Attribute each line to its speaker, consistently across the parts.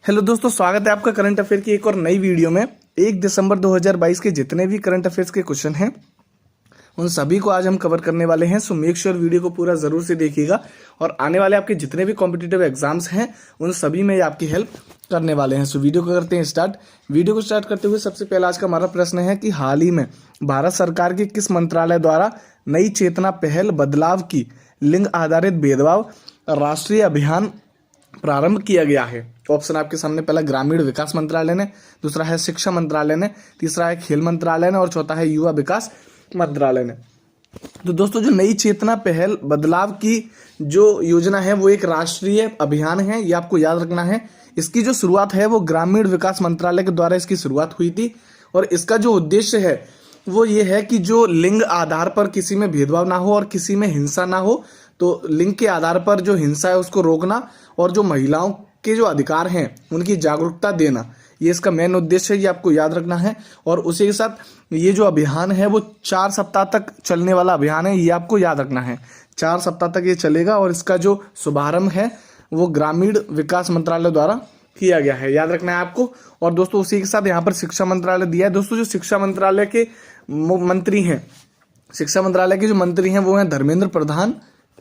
Speaker 1: Hello दोस्तों, स्वागत है आपका करंट अफेयर की एक और नई वीडियो में। 1 दिसंबर 2022 के जितने भी करंट अफेयर्स के क्वेश्चन हैं उन सभी को आज हम कवर करने वाले हैं। सो मेक श्योर वीडियो को पूरा जरूर से देखिएगा और आने वाले आपके जितने भी कॉम्पिटिटिव एग्जाम्स हैं उन सभी में आपकी हेल्प करने वाले हैं। सो वीडियो को करते हैं स्टार्ट। वीडियो को स्टार्ट करते हुए सबसे पहला आज का हमारा प्रश्न है कि हाल ही में भारत सरकार के किस मंत्रालय द्वारा नई चेतना पहल बदलाव की लिंग आधारित भेदभाव राष्ट्रीय अभियान प्रारंभ किया गया है? ऑप्शन आपके सामने, पहला ग्रामीण विकास मंत्रालय ने, दूसरा है शिक्षा मंत्रालय ने, तीसरा है खेल मंत्रालय ने और चौथा है युवा विकास मंत्रालय ने। तो दोस्तों, जो नई चेतना पहल बदलाव की जो योजना है वो एक राष्ट्रीय अभियान है, ये आपको याद रखना है। इसकी जो शुरुआत है वो ग्रामीण विकास मंत्रालय के द्वारा इसकी शुरुआत हुई थी और इसका जो उद्देश्य है वो ये है कि जो लिंग आधार पर किसी में भेदभाव ना हो और किसी में हिंसा ना हो, तो लिंग के आधार पर जो हिंसा है उसको रोकना और जो महिलाओं के जो अधिकार हैं उनकी जागरूकता देना, ये इसका मेन उद्देश्य है, ये आपको याद रखना है। और उसी के साथ ये जो अभियान है वो 4 सप्ताह तक चलने वाला अभियान है, ये आपको याद रखना है। 4 सप्ताह तक ये चलेगा और इसका जो शुभारंभ है वो ग्रामीण विकास मंत्रालय द्वारा किया गया है, याद रखना है आपको। और दोस्तों उसी के साथ यहाँ पर शिक्षा मंत्रालय दिया है। दोस्तों, जो शिक्षा मंत्रालय के मंत्री हैं, शिक्षा मंत्रालय के जो मंत्री हैं वो हैं धर्मेंद्र प्रधान,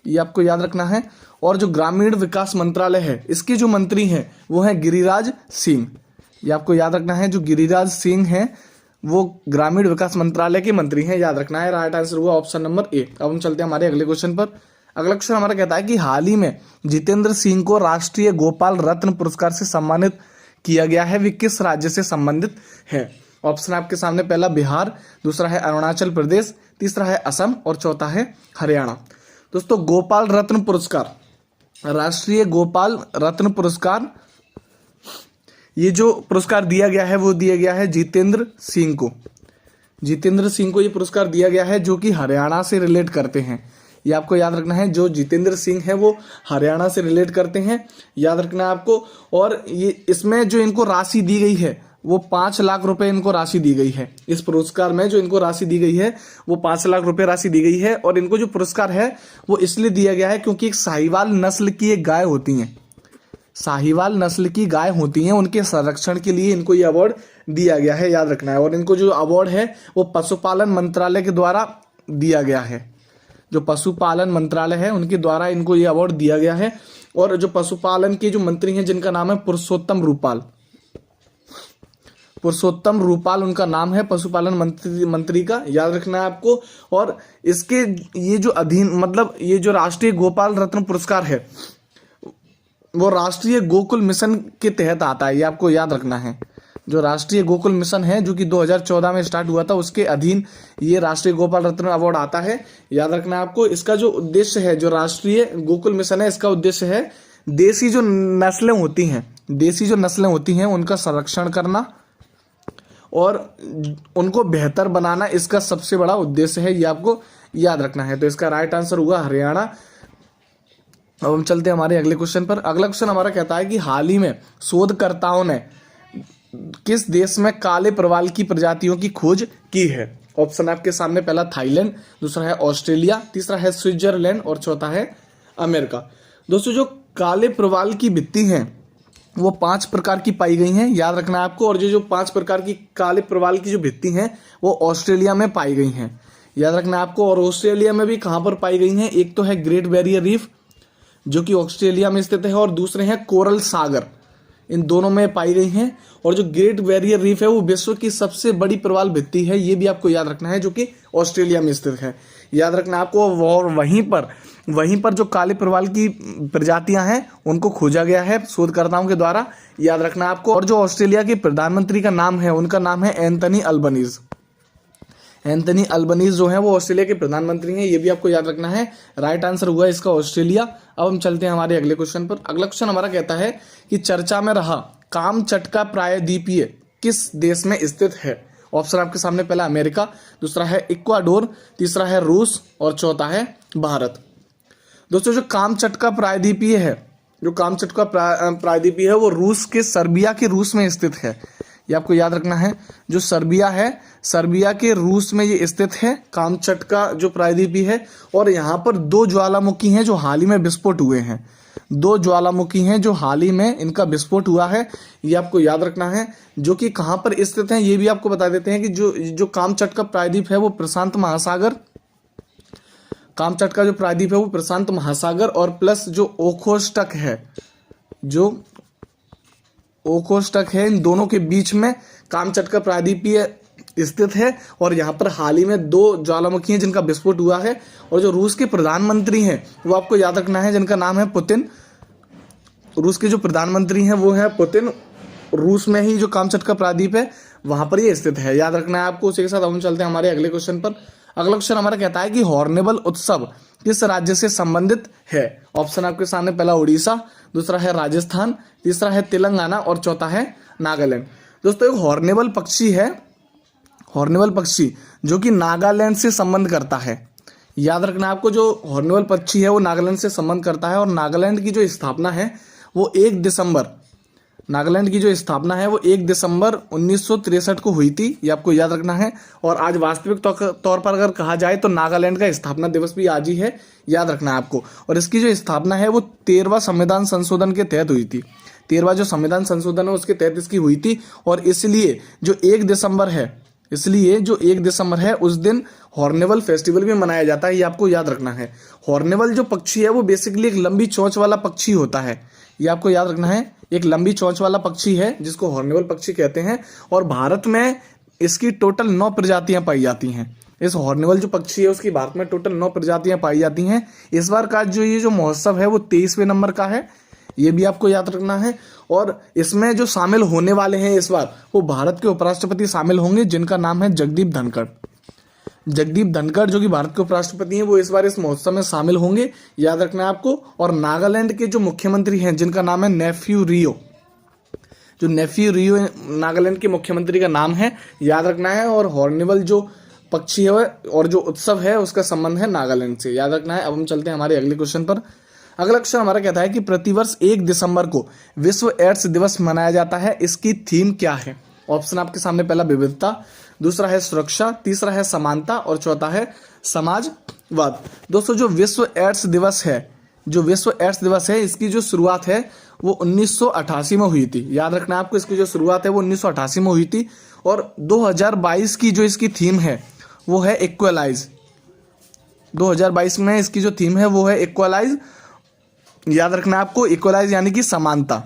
Speaker 1: ये आपको याद रखना है। और जो ग्रामीण विकास मंत्रालय है इसके जो मंत्री हैं वो हैं गिरिराज सिंह, ये आपको याद रखना है। जो गिरिराज सिंह हैं वो ग्रामीण विकास मंत्रालय के मंत्री हैं, याद रखना है। राइट आंसर हुआ ऑप्शन नंबर ए। अब हम चलते हैं हमारे अगले क्वेश्चन पर। अगला क्वेश्चन हमारा कहता है कि हाल ही में जितेंद्र सिंह को राष्ट्रीय गोपाल रत्न पुरस्कार से सम्मानित किया गया है, वे किस राज्य से संबंधित है? ऑप्शन आपके सामने, पहला बिहार, दूसरा है अरुणाचल प्रदेश, तीसरा है असम और चौथा है हरियाणा। दोस्तों, गोपाल रत्न पुरस्कार, राष्ट्रीय गोपाल रत्न पुरस्कार, ये जो पुरस्कार दिया गया है वो दिया गया है जितेंद्र सिंह को। जितेंद्र सिंह को ये पुरस्कार दिया गया है जो कि हरियाणा से रिलेट करते हैं, ये आपको याद रखना है। जो जितेंद्र सिंह है वो हरियाणा से रिलेट करते हैं, याद रखना है आपको। और ये इसमें जो इनको राशि दी गई है वो 5 लाख रुपए इनको राशि दी गई है। इस पुरस्कार में जो इनको राशि दी गई है वो 5 लाख रुपए राशि दी गई है। और इनको जो पुरस्कार है वो इसलिए दिया गया है क्योंकि एक साहिवाल नस्ल की एक गाय होती है, साहिवाल नस्ल की गाय होती हैं, उनके संरक्षण के लिए इनको ये अवार्ड दिया गया है, याद रखना है। और इनको जो अवार्ड है वो पशुपालन मंत्रालय के द्वारा दिया गया है, जो पशुपालन मंत्रालय है उनके द्वारा इनको ये अवार्ड दिया गया है। और जो पशुपालन के जो मंत्री हैं जिनका नाम है पुरुषोत्तम रूपाल, पुरुषोत्तम रूपाल उनका नाम है, पशुपालन मंत्री का, याद रखना है आपको। और इसके ये जो अधीन मतलब ये जो राष्ट्रीय गोपाल रत्न पुरस्कार है वो राष्ट्रीय गोकुल मिशन के तहत आता है, ये आपको याद रखना है। जो राष्ट्रीय गोकुल मिशन है जो कि 2014 में स्टार्ट हुआ था उसके अधीन ये राष्ट्रीय गोपाल रत्न अवार्ड आता है, याद रखना है आपको। इसका जो उद्देश्य है, जो राष्ट्रीय गोकुल मिशन है, इसका उद्देश्य है देसी जो नस्लें होती हैं, देसी जो नस्लें होती हैं उनका संरक्षण करना और उनको बेहतर बनाना, इसका सबसे बड़ा उद्देश्य है, ये आपको याद रखना है। तो इसका राइट आंसर हुआ हरियाणा। अब हम चलते हैं हमारे अगले क्वेश्चन पर। अगला क्वेश्चन हमारा कहता है कि हाल ही में शोधकर्ताओं ने किस देश में काले प्रवाल की प्रजातियों की खोज की है? ऑप्शन आपके सामने, पहला थाईलैंड, दूसरा है ऑस्ट्रेलिया, तीसरा है स्विट्जरलैंड और चौथा है अमेरिका। दोस्तों, जो काले प्रवाल की भित्ति हैं वो 5 प्रकार की पाई गई हैं, याद रखना है आपको। और जो 5 प्रकार की काले प्रवाल की जो भित्ति हैं वो ऑस्ट्रेलिया में पाई गई हैं, याद रखना है आपको। और ऑस्ट्रेलिया में भी कहाँ पर पाई गई हैं? एक तो है ग्रेट बैरियर रीफ जो कि ऑस्ट्रेलिया में स्थित है और दूसरे हैं कोरल सागर, इन दोनों में पाई गई हैं। और जो ग्रेट बैरियर रीफ है वो विश्व की सबसे बड़ी प्रवाल भित्ति है, ये भी आपको याद रखना है, जो कि ऑस्ट्रेलिया में स्थित है, याद रखना आपको। और वहीं पर जो काले प्रवाल की प्रजातियां हैं उनको खोजा गया है शोधकर्ताओं के द्वारा, याद रखना आपको। और जो ऑस्ट्रेलिया के प्रधानमंत्री का नाम है उनका नाम है एंथनी अल्बनीज। एंथनी अल्बनीज जो है वो ऑस्ट्रेलिया के प्रधानमंत्री हैं, ये भी आपको याद रखना है। राइट आंसर हुआ इसका ऑस्ट्रेलिया। अब हम चलते हैं हमारे अगले क्वेश्चन पर। अगला क्वेश्चन हमारा कहता है कि चर्चा में रहा कामचटका प्रायद्वीपीय किस देश में स्थित है? ऑप्शन आपके सामने, पहला अमेरिका, दूसरा है इक्वाडोर, तीसरा है रूस और चौथा है भारत। दोस्तों, जो कामचटका प्रायद्वीपीय है, जो कामचटका प्रायद्वीपीय है वो रूस के सर्बिया के रूस में स्थित है, ये आपको याद रखना है। जो सर्बिया है, सर्बिया के रूस में ये स्थित है कामचटका जो प्रायद्वीपी है। और यहाँ पर 2 ज्वालामुखी हैं जो हाल ही में विस्फोट हुए हैं, दो ज्वालामुखी हैं जो हाल ही में इनका विस्फोट हुआ है, ये आपको याद रखना है। जो कि कहाँ पर स्थित हैं ये भी आपको बता देते हैं कि जो कामचटका प्रायद्वीप है वो प्रशांत महासागर, कामचटका जो प्रायद्वीप है वो प्रशांत महासागर और प्लस जो ओखोस्टक है, जो ओखोस्टक है, इन दोनों के बीच में कामचटका प्रायद्वीपीय स्थित है। और यहाँ पर हाल ही में दो ज्वालामुखी हैं जिनका विस्फोट हुआ है। और जो रूस के प्रधानमंत्री हैं वो आपको याद रखना है, जिनका नाम है पुतिन। रूस के जो प्रधानमंत्री हैं वो है पुतिन। रूस में ही जो कामचटका प्रायद्वीप है वहां पर ये स्थित है, याद रखना है आपको। उसी के साथ हम चलते हैं हमारे अगले क्वेश्चन पर। अगला क्वेश्चन हमारा कहता है कि हॉर्नबिल उत्सव किस राज्य से संबंधित है। ऑप्शन आपके सामने, पहला उड़ीसा, दूसरा है राजस्थान, तीसरा है तेलंगाना और चौथा है नागालैंड। दोस्तों एक हॉर्नबिल पक्षी है, हॉर्नबिल पक्षी जो कि नागालैंड से संबंध करता है। याद रखना आपको, जो हॉर्नबिल पक्षी है वो नागालैंड से संबंध करता है। और नागालैंड की जो स्थापना है वो 1 दिसंबर, नागालैंड की जो स्थापना है वो 1 दिसंबर 1963 को हुई थी, ये आपको याद रखना है। और आज वास्तविक तौर पर अगर कहा जाए तो नागालैंड का स्थापना दिवस भी आज ही है, याद रखना है आपको। और इसकी जो स्थापना है वो 13वां संविधान संशोधन के तहत हुई थी। 13वां जो संविधान संशोधन है उसके तहत इसकी हुई थी। और इसलिए जो 1 दिसंबर है, इसलिए जो 1 दिसंबर है उस दिन हॉर्नबिल फेस्टिवल भी मनाया जाता है, ये आपको याद रखना है। हॉर्नबिल जो पक्षी है वो बेसिकली एक लंबी चोंच वाला पक्षी होता है, ये आपको याद रखना है। एक लंबी चोंच वाला पक्षी है जिसको हॉर्नबिल पक्षी कहते हैं। और भारत में इसकी टोटल 9 प्रजातियां पाई जाती हैं। इस हॉर्नबिल जो पक्षी है उसकी भारत में टोटल 9 प्रजातियां पाई जाती हैं। इस बार का जो ये जो महोत्सव है वो 23वें नंबर का है, ये भी आपको याद रखना है। और इसमें जो शामिल होने वाले हैं इस बार वो भारत के उपराष्ट्रपति शामिल होंगे, जिनका नाम है जगदीप धनखड़। जगदीप धनखड़ जो कि भारत के उपराष्ट्रपति हैं वो इस बार इस महोत्सव में शामिल होंगे, याद रखना है आपको। और नागालैंड के जो मुख्यमंत्री हैं जिनका नाम है नेफ्यू रियो, जो नेफ्यू रियो नागालैंड के मुख्यमंत्री का नाम है, याद रखना है। और हॉर्नबिल जो पक्षी है और जो उत्सव है उसका संबंध है नागालैंड से, याद रखना है। अब हम चलते हैं हमारे अगले क्वेश्चन पर। अगला क्वेश्चन हमारा कहता है कि प्रतिवर्ष 1 दिसंबर को विश्व एड्स दिवस मनाया जाता है, इसकी थीम क्या है। ऑप्शन आपके सामने, पहला विविधता, दूसरा है सुरक्षा, तीसरा है समानता और चौथा है समाजवाद। दोस्तों जो विश्व एड्स दिवस है, जो विश्व एड्स दिवस है इसकी जो शुरुआत है वो 1988 में हुई थी, याद रखना आपको। इसकी जो शुरुआत है वो 1988 में हुई थी। और 2022 की जो इसकी थीम है वो है इक्वलाइज। 2022 में इसकी जो थीम है वो है इक्वलाइज, याद रखना आपको। इक्वलाइज यानी कि समानता,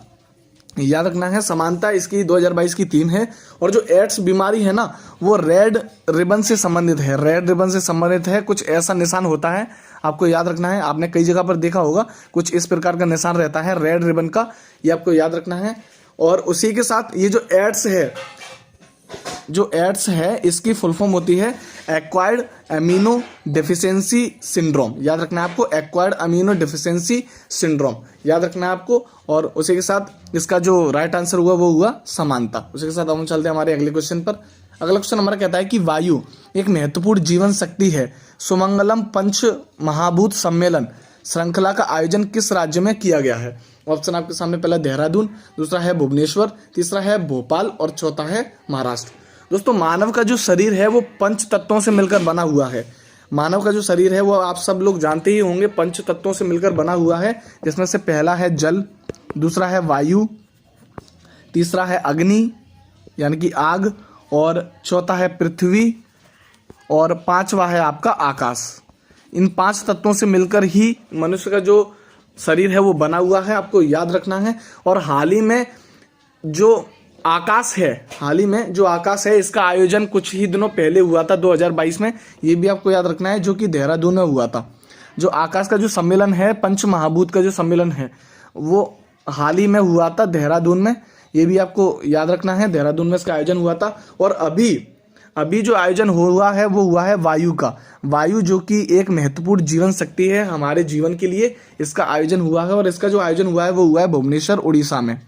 Speaker 1: याद रखना है, समानता इसकी 2022 की थीम है। और जो एड्स बीमारी है ना वो रेड रिबन से संबंधित है, रेड रिबन से संबंधित है। कुछ ऐसा निशान होता है, आपको याद रखना है। आपने कई जगह पर देखा होगा, कुछ इस प्रकार का निशान रहता है रेड रिबन का, ये आपको याद रखना है। और उसी के साथ ये जो एड्स है, जो एड्स है इसकी फुल फॉर्म होती है एक्वायर्ड अमीनो डेफिशिएंसी सिंड्रोम, याद रखना है आपको। एक्वायर्ड अमीनो डेफिशिएंसी सिंड्रोम, याद रखना है आपको। और उसी के साथ इसका जो राइट आंसर हुआ वो हुआ समानता। उसी के साथ हम चलते हैं हमारे अगले क्वेश्चन पर। अगला क्वेश्चन हमारा कहता है कि वायु एक महत्वपूर्ण जीवन शक्ति है। सुमंगलम पंच महाभूत सम्मेलन श्रृंखला का आयोजन किस राज्य में किया गया है। ऑप्शन आपके सामने, पहला देहरादून, दूसरा है भुवनेश्वर, तीसरा है भोपाल और चौथा है महाराष्ट्र। दोस्तों मानव का जो शरीर है वो 5 तत्वों से मिलकर बना हुआ है। मानव का जो शरीर है वो आप सब लोग जानते ही होंगे 5 तत्वों से मिलकर बना हुआ है, जिसमें से पहला है जल, दूसरा है वायु, तीसरा है अग्नि यानी कि आग, और चौथा है पृथ्वी, और 5वां है आपका आकाश। इन 5 तत्वों से मिलकर ही मनुष्य का जो शरीर है वो बना हुआ है, आपको याद रखना है। और हाल ही में जो आकाश है, हाल ही में जो आकाश है इसका आयोजन कुछ ही दिनों पहले हुआ था 2022 में, ये भी आपको याद रखना है, जो कि देहरादून में हुआ था। जो आकाश का जो सम्मेलन है, पंच महाभूत का जो सम्मेलन है वो हाल ही में हुआ था देहरादून में, ये भी आपको याद रखना है। देहरादून में इसका आयोजन हुआ था। और अभी जो आयोजन हुआ है वो हुआ है वायु का। वायु जो कि एक महत्वपूर्ण जीवन शक्ति है हमारे जीवन के लिए, इसका आयोजन हुआ है। और इसका जो आयोजन हुआ है वो हुआ है भुवनेश्वर उड़ीसा में।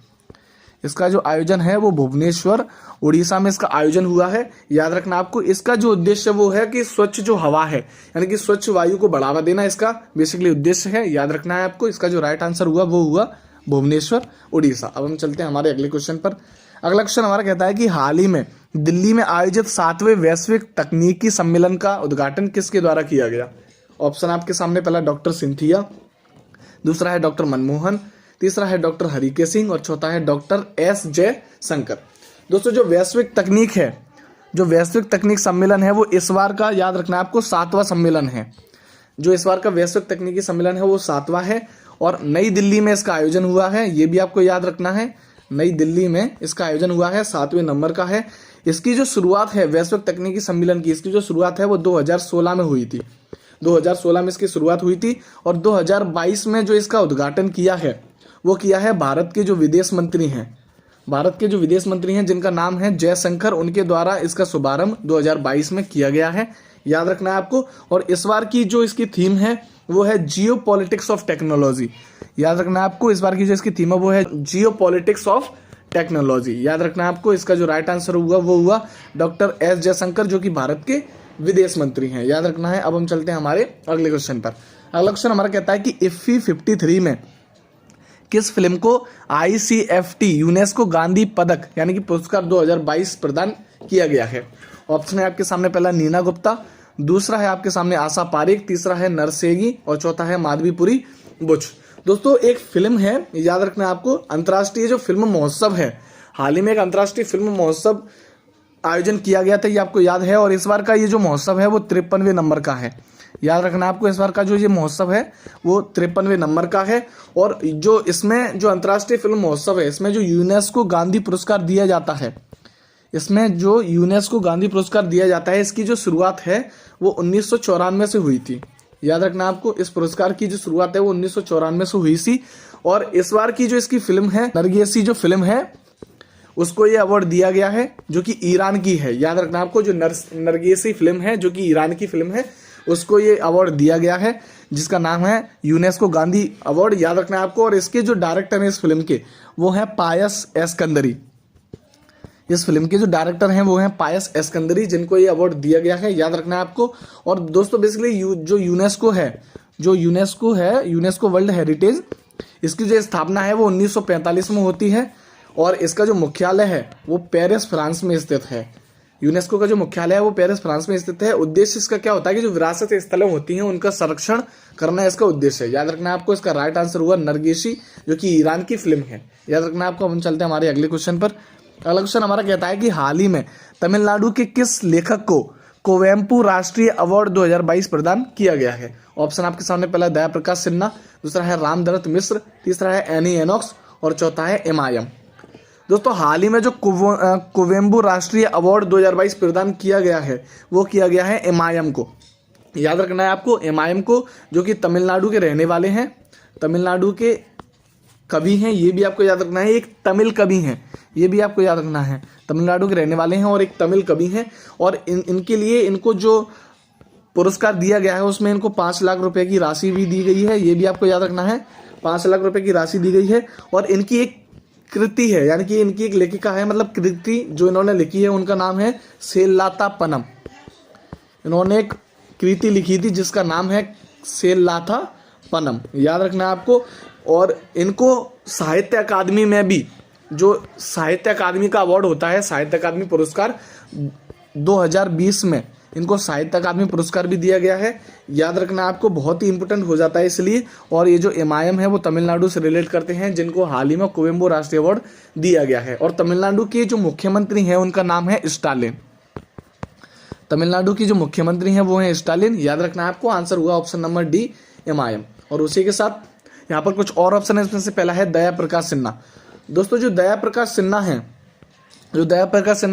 Speaker 1: इसका जो आयोजन है वो भुवनेश्वर उड़ीसा में इसका आयोजन हुआ है, याद रखना आपको। इसका जो उद्देश्य वो है कि स्वच्छ जो हवा है यानी कि स्वच्छ वायु को बढ़ावा देना इसका बेसिकली उद्देश्य है, याद रखना है आपको। इसका जो राइट आंसर हुआ वो हुआ भुवनेश्वर उड़ीसा। अब हम चलते हैं हमारे अगले क्वेश्चन पर। अगला क्वेश्चन हमारा कहता है कि हाल ही में दिल्ली में आयोजित 7वें वैश्विक तकनीकी सम्मेलन का उद्घाटन किसके द्वारा किया गया। ऑप्शन आपके सामने, पहला डॉक्टर सिंथिया, दूसरा है डॉक्टर मनमोहन, तीसरा है डॉक्टर हरिके सिंह और चौथा है डॉक्टर एस जयशंकर। दोस्तों जो वैश्विक तकनीक सम्मेलन है वो इस बार का, याद रखना आपको, 7वां सम्मेलन है। जो इस बार का वैश्विक तकनीकी सम्मेलन है वो 7वां है और नई दिल्ली में इसका आयोजन हुआ है, ये भी आपको याद रखना है। नई दिल्ली में इसका आयोजन हुआ है, 7वें नंबर का है। इसकी जो शुरुआत है वैश्विक तकनीकी सम्मेलन की, इसकी जो शुरुआत है वो 2016 में हुई थी। 2016 में इसकी शुरुआत हुई थी और 2022 में जो इसका उद्घाटन किया है वो किया है भारत के जो विदेश मंत्री हैं जिनका नाम है जयशंकर, उनके द्वारा इसका शुभारंभ 2022 में किया गया है, याद रखना है आपको। और इस बार की जो इसकी थीम है वो है जियो पॉलिटिक्स ऑफ टेक्नोलॉजी, याद रखना है आपको। इस बार की जो इसकी थीम है वो है जियो पॉलिटिक्स ऑफ टेक्नोलॉजी, याद रखना है आपको। इसका जो राइट आंसर हुआ वो हुआ डॉक्टर एस जयशंकर, जो कि भारत के विदेश मंत्री हैं, याद रखना है। अब हम चलते हैं हमारे अगले क्वेश्चन पर। अगला क्वेश्चन हमारा कहता है कि इफ्फी 53 में किस फिल्म को ICFT यूनेस्को गांधी पदक यानी कि पुरस्कार 2022 प्रदान किया गया है? ऑप्शन है आपके सामने, पहला नीना गुप्ता, दूसरा है आपके सामने आशा पारेख, तीसरा है नरसेगी और चौथा है माधवीपुरी बुच। दोस्तों एक फिल्म है, याद रखना है आपको, अंतर्राष्ट्रीय जो फिल्म महोत्सव है, हाल ही में एक अंतर्राष्ट्रीय फिल्म महोत्सव आयोजन किया गया था, ये आपको याद है। और इस बार का ये जो महोत्सव है वो 53वें नंबर का है, याद रखना आपको। इस बार का जो ये महोत्सव है वो 53वें नंबर का है। और जो इसमें जो अंतर्राष्ट्रीय फिल्म महोत्सव है, इसमें जो यूनेस्को गांधी पुरस्कार दिया जाता है, इसकी जो शुरुआत है वो 1994 से हुई थी, याद रखना आपको। इस पुरस्कार की जो शुरुआत है वो 1994 से हुई थी। और इस बार की जो इसकी फिल्म है नरगिसी, जो फिल्म है उसको ये अवार्ड दिया गया है, जो कि ईरान की है, याद रखना आपको। जो नरगिसी फिल्म है जो कि ईरान की फिल्म है, उसको ये अवार्ड दिया गया है, जिसका नाम है यूनेस्को गांधी अवार्ड, याद रखना है आपको। और इसके जो डायरेक्टर हैं इस फिल्म के वो हैं पायस एस्कंदरी। इस फिल्म के जो डायरेक्टर हैं वो हैं पायस एस्कंदरी, जिनको ये अवार्ड दिया गया है, याद रखना है आपको। और दोस्तों बेसिकली जो यूनेस्को वर्ल्ड हेरिटेज, इसकी जो स्थापना है वो 1945 में होती है और इसका जो मुख्यालय है वो पेरिस फ्रांस में स्थित है। यूनेस्को का जो मुख्यालय है वो पेरिस फ्रांस में स्थित है। उद्देश्य इसका क्या होता है कि जो विरासत स्थलें होती हैं उनका संरक्षण करना इसका उद्देश्य है, याद रखना आपको। इसका राइट आंसर हुआ नरगिसी, जो कि ईरान की फिल्म है, याद रखना आपको। हम चलते हैं हमारे अगले क्वेश्चन पर। अगला क्वेश्चन हमारा कहता है कि हाल ही में तमिलनाडु के किस लेखक को कोवेम्पू राष्ट्रीय अवार्ड 2022 प्रदान किया गया है? ऑप्शन आपके सामने, पहला दया प्रकाश सिन्हा, दूसरा है रामदत्त मिश्र, तीसरा है एनी एनॉक्स और चौथा है MIM। दोस्तों हाल ही में जो कोवेम्पू राष्ट्रीय अवार्ड 2022 प्रदान किया गया है वो किया गया है MIM को, याद रखना है आपको। MIM को, जो कि तमिलनाडु के रहने वाले हैं, तमिलनाडु के कवि हैं, ये भी आपको याद रखना है। एक तमिल कवि हैं, ये भी आपको याद रखना है, तमिलनाडु के रहने वाले हैं और एक तमिल कवि हैं। और इनके लिए इनको जो पुरस्कार दिया गया है उसमें इनको 5 लाख रुपए की राशि भी दी गई है, ये भी आपको याद रखना है। 5 लाख रुपए की राशि दी गई है। और इनकी एक कृति है, यानी कि इनकी एक लेखिका है, मतलब कृति जो इन्होंने लिखी है उनका नाम है सेल्लाता पनम। इन्होंने एक कृति लिखी थी जिसका नाम है सेल्लाता पनम, याद रखना है आपको। और इनको साहित्य अकादमी में भी, जो साहित्य अकादमी का अवार्ड होता है, साहित्य अकादमी पुरस्कार 2020 में इनको साहित्य अकादमी पुरस्कार भी दिया गया है, याद रखना आपको। बहुत ही इंपॉर्टेंट हो जाता है इसलिए। और ये जो MIM है वो तमिलनाडु से रिलेट करते हैं, जिनको हाल ही में कोवेम्पू राष्ट्रीय अवार्ड दिया गया है। और तमिलनाडु के जो मुख्यमंत्री हैं उनका नाम है स्टालिन। तमिलनाडु की जो मुख्यमंत्री हैं वो हैं स्टालिन, याद रखना है आपको। आंसर हुआ ऑप्शन नंबर D MIM। और उसी के साथ यहाँ पर कुछ और ऑप्शन है, इसमें से पहला है दया प्रकाश सिन्हा। दोस्तों जो दया प्रकाश सिन्हा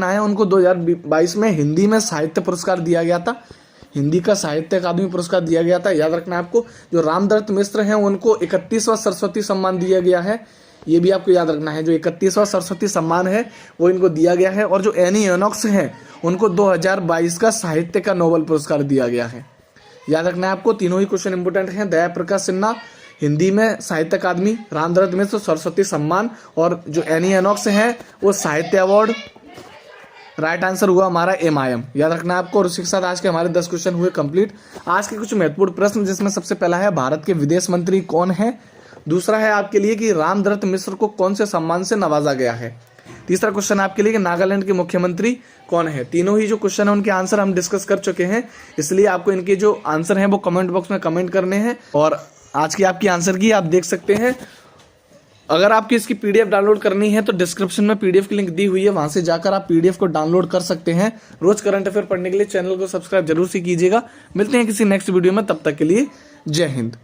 Speaker 1: है उनको 2022 में हिंदी में साहित्य पुरस्कार दिया गया था, हिंदी का साहित्य अकादमी पुरस्कार दिया गया था, याद रखना आपको। जो रामदत्त मिश्र हैं उनको 31वां सरस्वती सम्मान दिया गया है, ये भी आपको याद रखना है। जो 31वां सरस्वती सम्मान है वो इनको दिया गया है। और जो एनी एनॉक्स हैं उनको 2022 का साहित्य का नोबेल पुरस्कार दिया गया है, याद रखना है आपको। तीनों ही क्वेश्चन इंपोर्टेंट हैं। दया प्रकाश सिन्हा हिंदी में साहित्य अकादमी, रामदत्त मिश्र सरस्वती सम्मान, और जो एनी एनॉक्स हैं वो साहित्य अवार्ड। राइट आंसर हुआ हमारा MIM, याद रखना आपको। और उसी के साथ आज के हमारे 10 क्वेश्चन हुए कंप्लीट। आज के कुछ महत्वपूर्ण प्रश्न, जिसमें सबसे पहला है भारत के विदेश मंत्री कौन है, दूसरा है आपके लिए कि रामदत्त मिश्र को कौन से सम्मान से नवाजा गया है, तीसरा क्वेश्चन आपके लिए कि नागालैंड के मुख्यमंत्री कौन है। तीनों ही जो क्वेश्चन है उनके आंसर हम डिस्कस कर चुके हैं, इसलिए आपको इनके जो आंसर हैं वो कमेंट बॉक्स में कमेंट करने हैं। और आज की आपकी आंसर की आप देख सकते हैं अगर आपकी इसकी पीडीएफ डाउनलोड करनी है तो डिस्क्रिप्शन में पीडीएफ की लिंक दी हुई है, वहां से जाकर आप पीडीएफ को डाउनलोड कर सकते हैं। रोज करंट अफेयर पढ़ने के लिए चैनल को सब्सक्राइब जरूर से कीजिएगा। मिलते हैं किसी नेक्स्ट वीडियो में, तब तक के लिए जय हिंद।